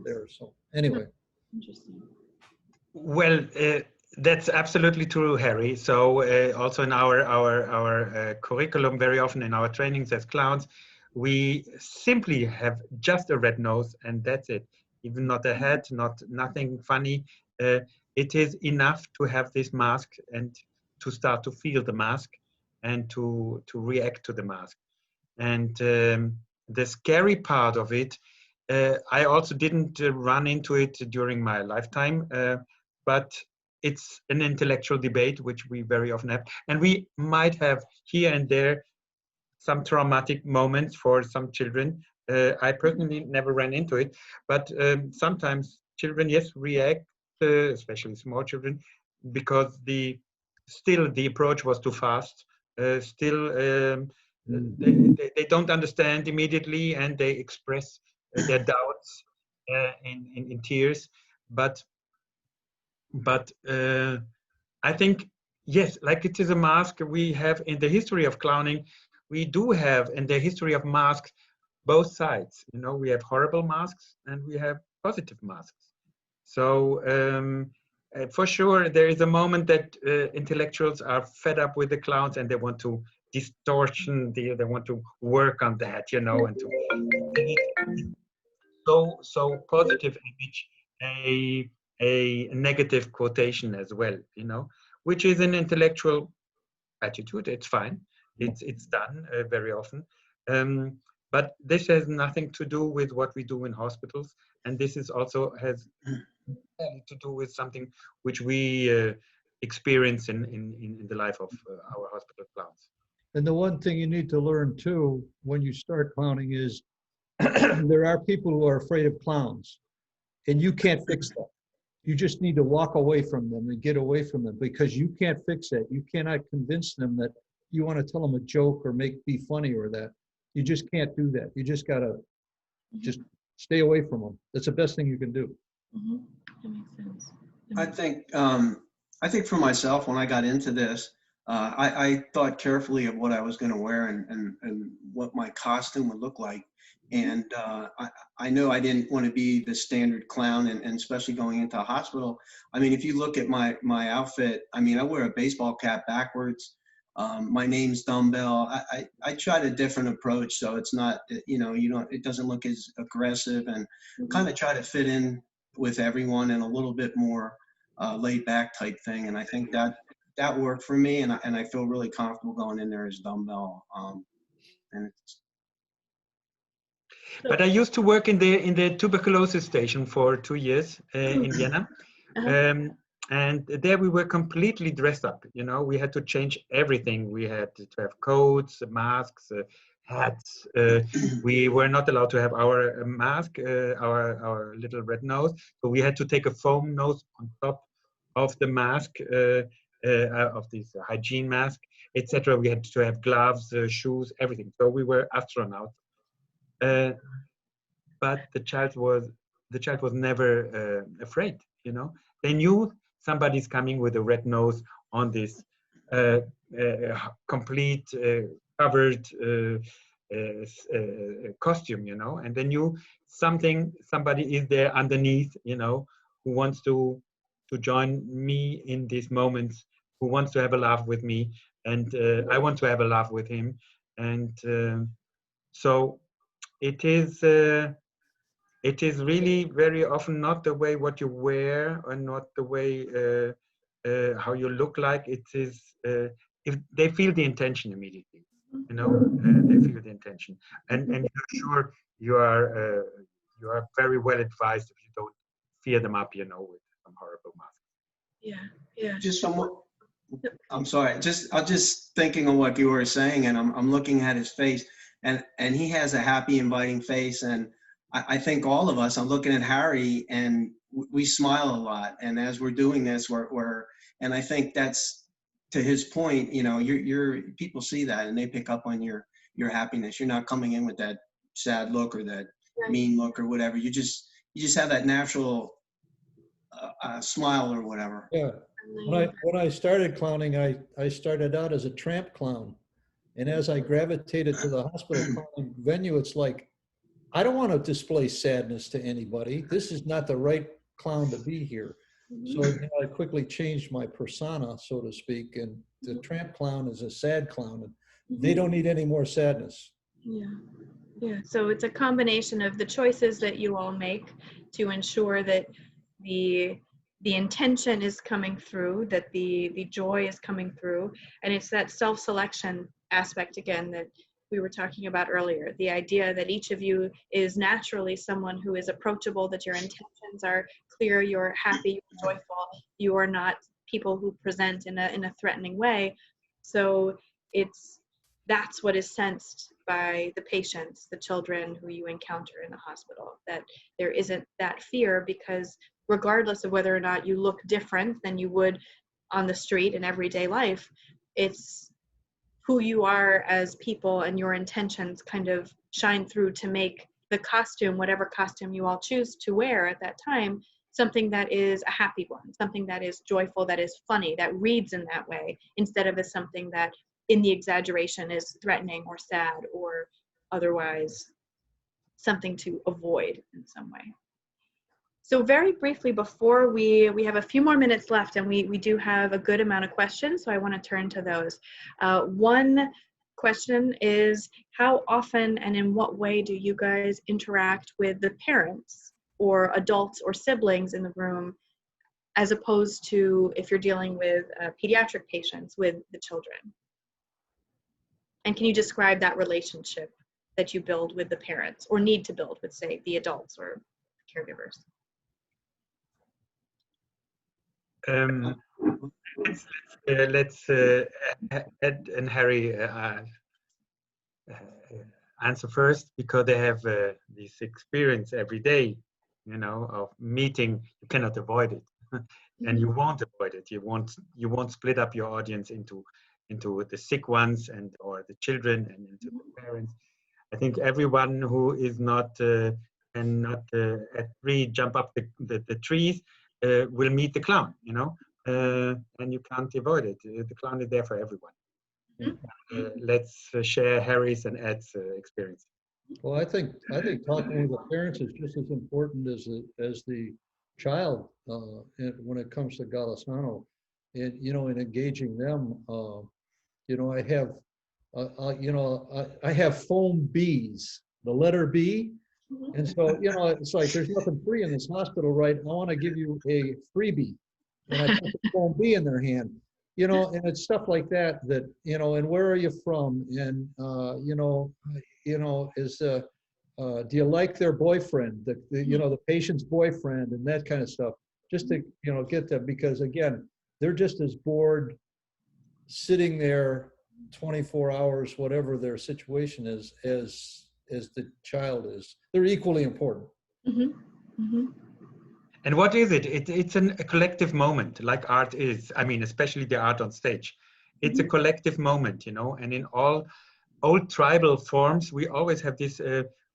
there. So anyway. Interesting. Well, that's absolutely true, Harry. So also in our curriculum, very often in our trainings as clowns, we simply have just a red nose and that's it. Even not a head, nothing funny. It is enough to have this mask and to start to feel the mask and to react to the mask. And the scary part of it, I also didn't run into it during my lifetime, but it's an intellectual debate, which we very often have. And we might have here and there some traumatic moments for some children. I personally never ran into it, but sometimes children, yes, react, especially small children, because the approach was too fast. They don't understand immediately and they express their doubts in tears. But I think, yes, like it is a mask we have in the history of clowning, we do have in the history of masks both sides. You know, we have horrible masks and we have positive masks. So for sure, there is a moment that intellectuals are fed up with the clowns and they want to distortion, they want to work on that, you know, and to so positive image, a negative quotation as well, you know, which is an intellectual attitude. It's fine. It's done very often. But this has nothing to do with what we do in hospitals. And this is also has to do with something which we experience in the life of our hospital clowns. And the one thing you need to learn too, when you start clowning is there are people who are afraid of clowns and you can't fix that. You just need to walk away from them and get away from them because you can't fix that. You cannot convince them that you want to tell them a joke or be funny or that. You just can't do that. You just got to just stay away from them. That's the best thing you can do. That makes sense. I think for myself, when I got into this, I thought carefully of what I was going to wear and what my costume would look like. And I know I didn't want to be the standard clown, and especially going into a hospital. I mean, if you look at my outfit, I mean, I wear a baseball cap backwards. My name's Dumbbell. I tried a different approach, so it's not, you know, it doesn't look as aggressive, and kind of try to fit in with everyone and a little bit more laid back type thing. And I think that worked for me, and I feel really comfortable going in there as Dumbbell. But I used to work in the tuberculosis station for 2 years in Vienna. And there we were completely dressed up. You know, we had to change everything. We had to have coats, masks, hats. We were not allowed to have our mask, our little red nose. So we had to take a foam nose on top of the mask, of this hygiene mask, etc. We had to have gloves, shoes, everything. So we were astronauts. But the child was never afraid. You know, they knew somebody's coming with a red nose on this complete covered costume, you know, and they knew somebody is there underneath, you know, who wants to join me in these moments, who wants to have a laugh with me, and I want to have a laugh with him, and so it is really very often not the way what you wear or not the way how you look like. It is if they feel the intention immediately, you know, they feel the intention, and you're sure you are very well advised if you don't fear them up, you know, with some horrible mask. Yeah. Just somewhat. I'm sorry. I'm just thinking of what you were saying, and I'm looking at his face, and he has a happy, inviting face, and I think all of us. I'm looking at Harry, and we smile a lot, and as we're doing this, and I think that's to his point. You know, you're people see that and they pick up on your happiness. You're not coming in with that sad look or that mean look or whatever. You just have that natural smile or whatever. Yeah. When I started clowning, I started out as a tramp clown. And as I gravitated to the hospital clowning venue, it's like, I don't want to display sadness to anybody. This is not the right clown to be here. So I quickly changed my persona, so to speak. And the tramp clown is a sad clown. And they don't need any more sadness. Yeah. So it's a combination of the choices that you all make to ensure that the intention is coming through, that the joy is coming through, and it's that self-selection aspect again that we were talking about earlier. The idea that each of you is naturally someone who is approachable, that your intentions are clear, you're happy, you're joyful, you are not people who present in a threatening way. So that's what is sensed by the patients, the children who you encounter in the hospital, that there isn't that fear, because regardless of whether or not you look different than you would on the street in everyday life, it's who you are as people and your intentions kind of shine through to make the costume, whatever costume you all choose to wear at that time, something that is a happy one, something that is joyful, that is funny, that reads in that way, instead of as something that in the exaggeration is threatening or sad or otherwise something to avoid in some way. So very briefly, before we have a few more minutes left, and we do have a good amount of questions, so I want to turn to those. One question is, how often and in what way do you guys interact with the parents or adults or siblings in the room, as opposed to if you're dealing with pediatric patients with the children? And can you describe that relationship that you build with the parents or need to build with, say, the adults or caregivers? Let's Ed and Harry answer first, because they have this experience every day, you know, of meeting. You cannot avoid it, and you won't avoid it. You won't split up your audience into the sick ones or the children and into the parents. I think everyone who is not at 3 jump up the trees will meet the clown, you know, and you can't avoid it. The clown is there for everyone. Let's share Harry's and Ed's experience. Well, I think talking with the parents is just as important as the child when it comes to Golisano, and in engaging them. I have foam bees, the letter B. And so, it's like, there's nothing free in this hospital, right? I want to give you a freebie. And I put the foam bee in their hand, and it's stuff like that, and where are you from? And, do you like their boyfriend, the patient's boyfriend, and that kind of stuff, just to, get them, because again, they're just as bored sitting there 24 hours, whatever their situation is, as the child is. They're equally important. Mm-hmm. Mm-hmm. And what is it? It's a collective moment, like art is. I mean, especially the art on stage. It's a collective moment, you know, and in all old tribal forms, we always have this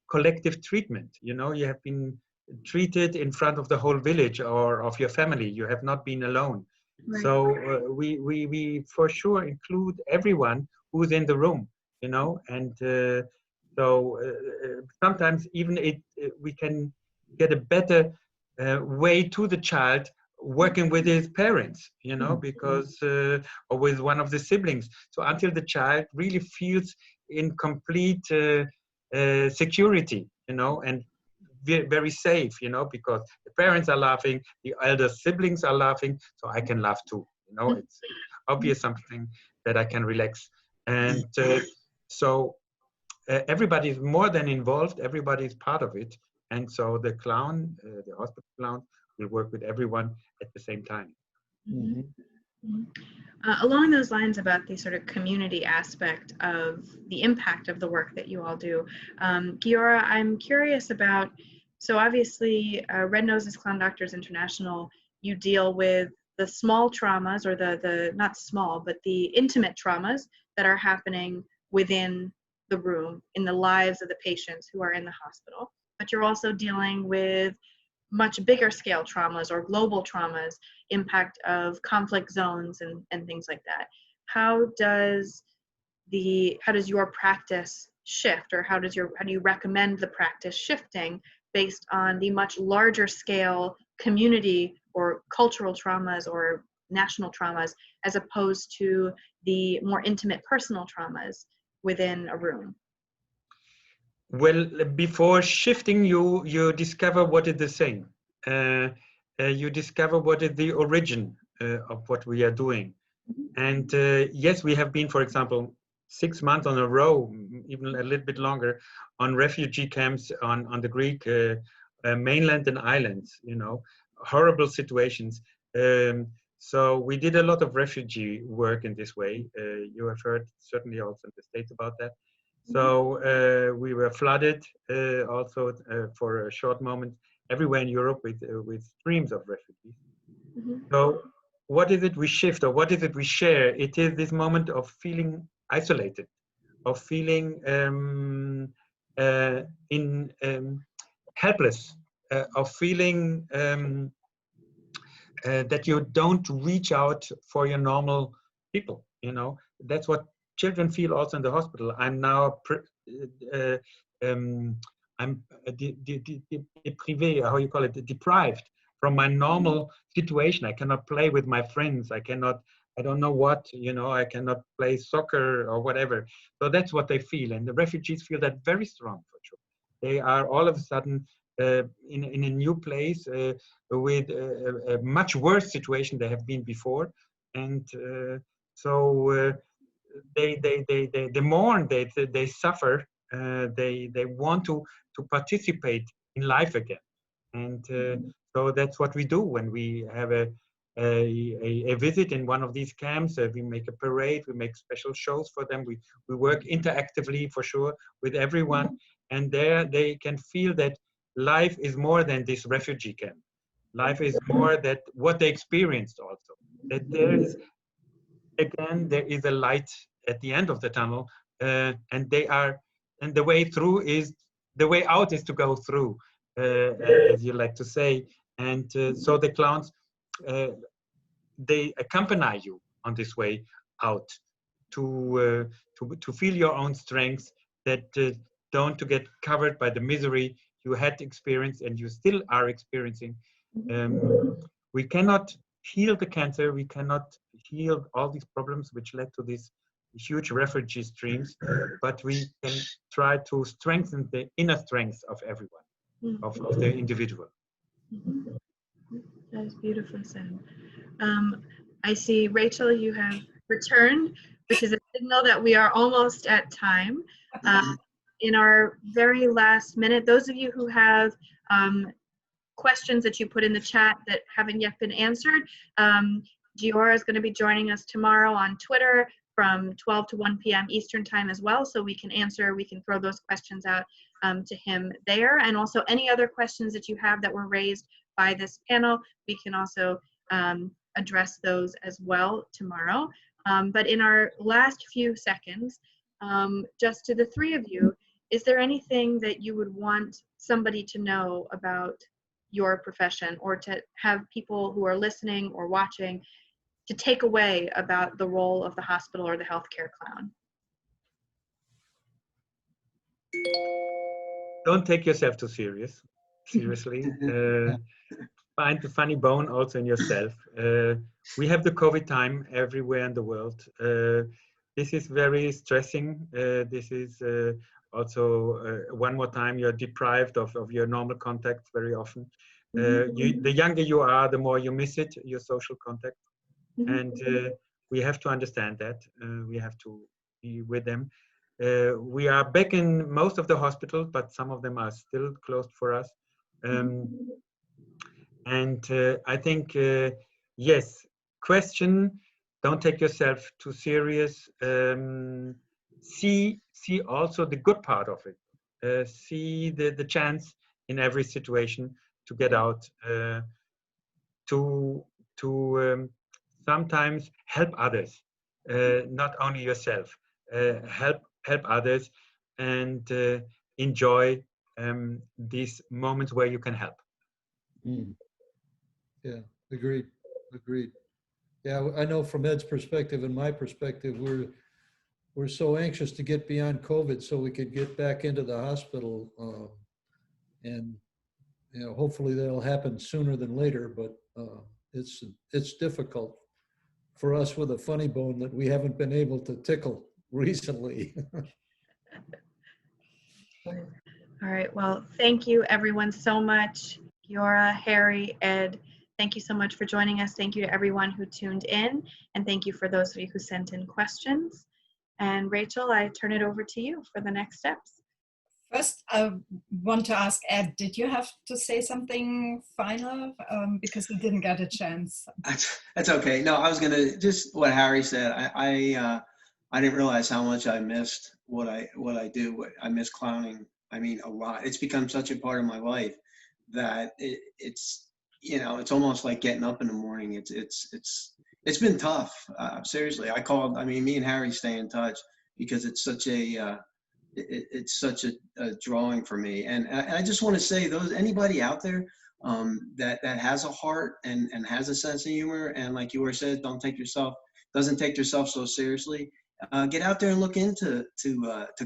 collective treatment. You know, you have been treated in front of the whole village or of your family. You have not been alone. Right. So we for sure include everyone who's in the room, you know, and sometimes even we can get a better way to the child working with his parents, you know, because or with one of the siblings. So until the child really feels in complete security, you know, and very safe, you know, because the parents are laughing, the elder siblings are laughing, so I can laugh too, you know. It's obvious something that I can relax. And so everybody is more than involved, everybody is part of it. And so the clown, the hospital clown, will work with everyone at the same time. Mm-hmm. Mm-hmm. Along those lines about the sort of community aspect of the impact of the work that you all do, Giora, I'm curious about, so obviously Red Noses Clowndoctors International, you deal with the small traumas, or the not small, but the intimate traumas that are happening within the room, in the lives of the patients who are in the hospital. But you're also dealing with much bigger scale traumas or global traumas, impact of conflict zones and things like that. How does your practice shift, or how do you recommend the practice shifting based on the much larger scale community or cultural traumas or national traumas, as opposed to the more intimate personal traumas within a room? Well, before shifting, you discover what is the same. You discover what is the origin of what we are doing. And yes, we have been, for example, 6 months on a row, even a little bit longer, on refugee camps on the Greek mainland and islands, you know, horrible situations. So we did a lot of refugee work in this way. You have heard certainly also in the States about that. So we were flooded also for a short moment everywhere in Europe with streams of refugees. So what is it we shift, or what is it we share? It is this moment of feeling isolated, of feeling helpless, of feeling that you don't reach out for your normal people. You know, that's what children feel also in the hospital. I'm now I'm deprivé, how you call it, deprived from my normal situation. I cannot play with my friends. I don't know what, you know, I cannot play soccer or whatever. So that's what they feel. And the refugees feel that very strong, for sure. They are all of a sudden in a new place with a much worse situation they have been before. And so they mourn, they suffer, they want to participate in life again. And so that's what we do when we have a visit in one of these camps. We make a parade, we make special shows for them. We work interactively, for sure, with everyone. And there they can feel that life is more than this refugee camp. Life is more that what they experienced also. That there is, again, there is a light at the end of the tunnel, and the way through is, the way out is to go through, as you like to say. And so the clowns, they accompany you on this way out to feel your own strength, that don't to get covered by the misery you had experienced and you still are experiencing. We cannot heal the cancer, we cannot heal all these problems which led to these huge refugee streams, but we can try to strengthen the inner strength of everyone, of the individual. That is beautifully said. I see, Rachel, you have returned, which is a signal that we are almost at time. In our very last minute, those of you who have questions that you put in the chat that haven't yet been answered, Giora is going to be joining us tomorrow on Twitter from 12 to 1 p.m. Eastern time as well, so we can throw those questions out to him there. And also any other questions that you have that were raised by this panel, we can also address those as well tomorrow. But in our last few seconds, just to the three of you, is there anything that you would want somebody to know about your profession, or to have people who are listening or watching to take away about the role of the hospital or the healthcare clown? Don't take yourself too seriously. Find the funny bone also in yourself. We have the COVID time everywhere in the world. This is very stressing. This is also one more time you're deprived of your normal contacts very often. The younger you are, the more you miss it, your social contact. And we have to understand that. We have to be with them. We are back in most of the hospitals, but some of them are still closed for us. And I think, yes, question, don't take yourself too serious. See also the good part of it. See the chance in every situation to get out, to sometimes help others, not only yourself. Help others and enjoy these moments where you can help. Yeah, agreed. Yeah, I know from Ed's perspective and my perspective, we're so anxious to get beyond COVID so we could get back into the hospital, and hopefully that'll happen sooner than later. But it's difficult for us with a funny bone that we haven't been able to tickle recently. All right, well, thank you everyone so much. Giora, Harry, Ed, thank you so much for joining us. Thank you to everyone who tuned in, and thank you for those of you who sent in questions. And Rachel, I turn it over to you for the next steps. First, I want to ask Ed, did you have to say something final? Because we didn't get a chance. That's okay. No, I was gonna just what Harry said. I didn't realize how much I missed what I do. I miss clowning. I mean, a lot. It's become such a part of my life that it's almost like getting up in the morning. It's been tough. Seriously, I mean, me and Harry stay in touch because it's such a it's such a drawing for me. And I just want to say, anybody out there that has a heart and has a sense of humor, and like Giora said, doesn't take yourself so seriously. Get out there and look into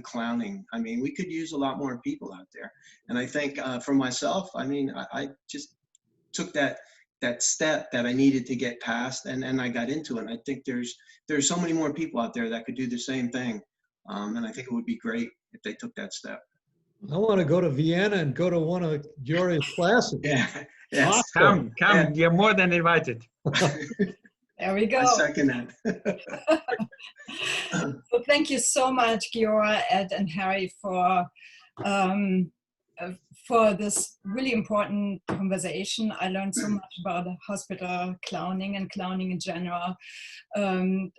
clowning. I mean, we could use a lot more people out there. And I think for myself, I mean, I just took that step that I needed to get past, and I got into it. And I think there's so many more people out there that could do the same thing. And I think it would be great if they took that step. I want to go to Vienna and go to one of Giora's classes. Yeah. Yes. Come. Yeah. You're more than invited. There we go. I second that. So thank you so much, Giora, Ed, and Harry, for this really important conversation. I learned so much about hospital clowning and clowning in general. And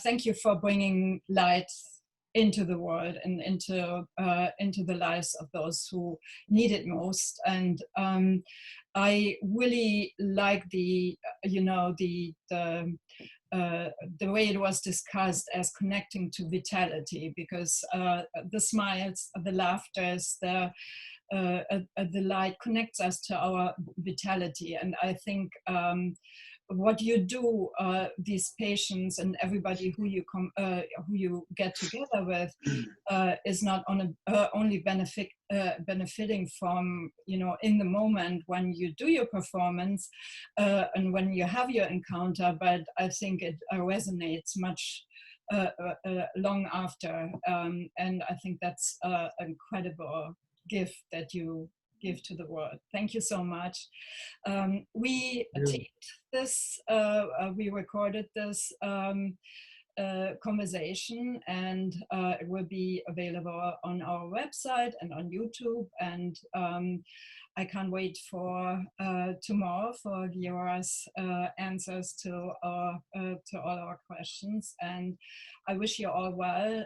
thank you for bringing light into the world and into the lives of those who need it most. And I really like the way it was discussed as connecting to vitality, because the smiles, the laughters, the light connects us to our vitality. And I think what you do, these patients and everybody who you get together with, is not only benefiting from, in the moment when you do your performance and when you have your encounter, but I think it resonates much long after, and I think that's an incredible gift that you give to the world. Thank you so much. We taped this, we recorded this conversation, and it will be available on our website and on YouTube. And I can't wait for tomorrow for Giora's answers to all our questions. And I wish you all well.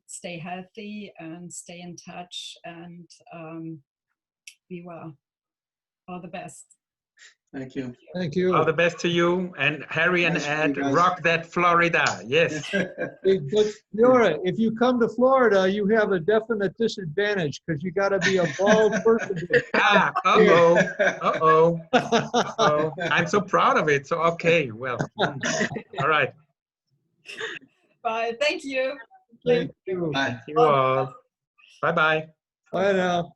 Stay healthy and stay in touch, and be well. All the best. Thank you. Thank you. All the best to you, and Harry and Nice to Ed, meet you guys. rock that Florida. Yes. Hey, but Giora, if you come to Florida, you have a definite disadvantage because you got to be a bald person. Ah, uh-oh, uh-oh, uh-oh. I'm so proud of it. So, okay, well, all right. Bye. Thank you. Thank you. Bye. Thank you all. Bye-bye. Bye now.